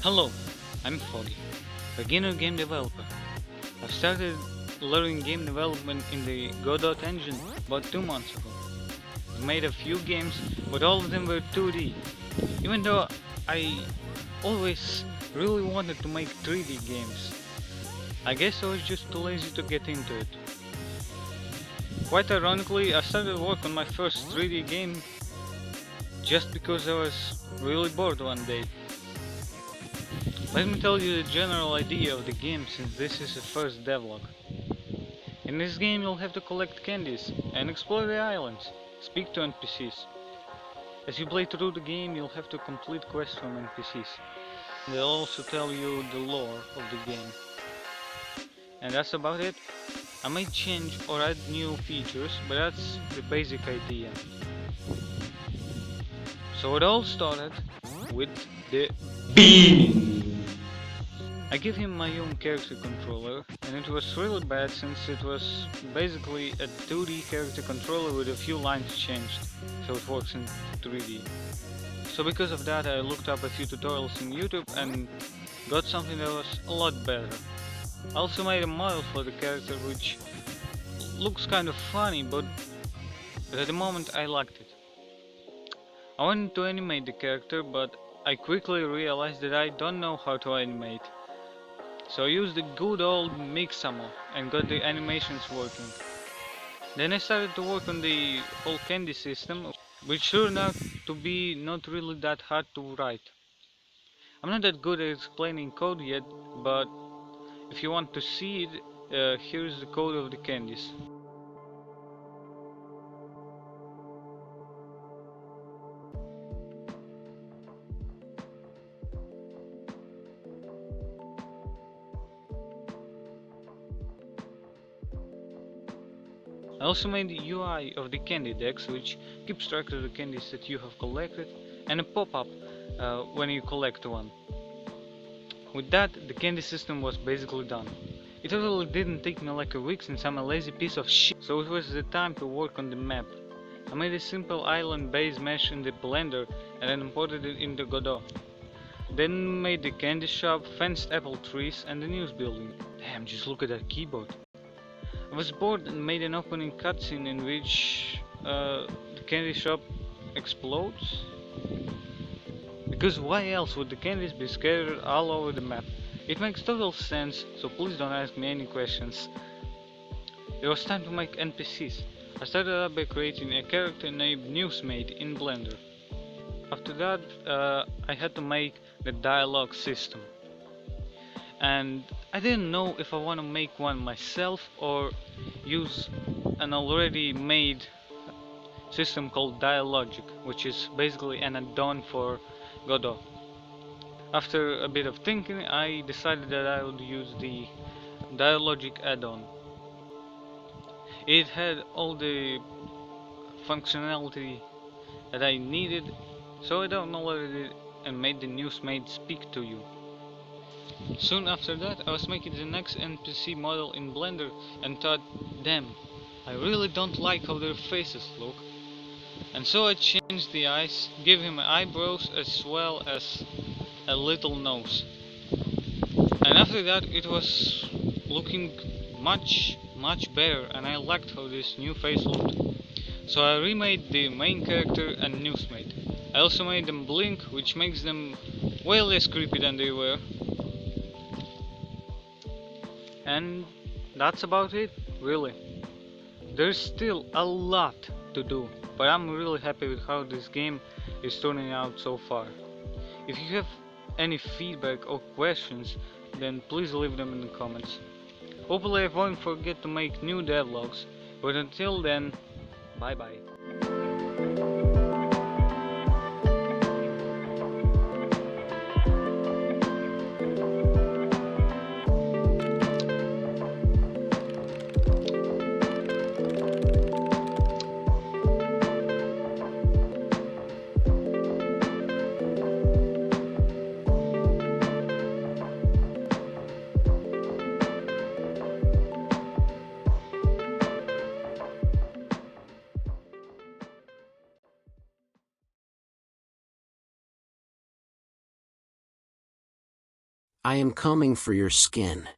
Hello, I'm Foggy, beginner game developer. I started learning game development in the Godot engine about 2 months ago. I made a few games, but all of them were 2D, even though I always really wanted to make 3D games. I guess I was just too lazy to get into it. Quite ironically, I started work on my first 3D game just because I was really bored one day. Let me tell you the general idea of the game, since this is the first devlog. In this game you'll have to collect candies and explore the islands, speak to NPCs. As you play through the game you'll have to complete quests from NPCs. They'll also tell you the lore of the game. And that's about it. I might change or add new features, but that's the basic idea. So it all started with the bean. I gave him my own character controller, and it was really bad since it was basically a 2D character controller with a few lines changed, so it works in 3D. So because of that I looked up a few tutorials on YouTube and got something that was a lot better. I also made a model for the character which looks kind of funny, but at the moment I liked it. I wanted to animate the character, but I quickly realized that I don't know how to animate. So I used the good old Mixamo and got the animations working. Then I started to work on the whole Candy system, which turned out to be not really that hard to write. I'm not that good at explaining code yet, but if you want to see it, here's the code of the Candies. I also made the UI of the candy decks, which keeps track of the candies that you have collected, and a pop-up when you collect one. With that, the candy system was basically done. It really didn't take me like a week since I'm a lazy piece of shit, so it was the time to work on the map. I made a simple island base mesh in the Blender and then imported it into Godot. Then made the candy shop, fenced apple trees and the news building. Damn, just look at that keyboard. I was bored and made an opening cutscene in which the candy shop explodes. Because why else would the candies be scattered all over the map? It makes total sense, so please don't ask me any questions. It was time to make NPCs. I started out by creating a character named Newsmaid in Blender. After that, I had to make the dialogue system. And I didn't know if I want to make one myself or use an already made system called Dialogic, which is basically an add-on for Godot. After a bit of thinking, I decided that I would use the Dialogic add-on. It had all the functionality that I needed, so I downloaded it and made the Newsmaid speak to you. Soon after that, I was making the next NPC model in Blender and thought, damn, I really don't like how their faces look. And so I changed the eyes, gave him eyebrows as well as a little nose. And after that it was looking much better, and I liked how this new face looked. So I remade the main character and Newsmaid. I also made them blink, which makes them way less creepy than they were. And that's about it, really. There's still a lot to do, but I'm really happy with how this game is turning out so far. If you have any feedback or questions, then please leave them in the comments. Hopefully I won't forget to make new devlogs, but until then, bye bye. I am coming for your skin.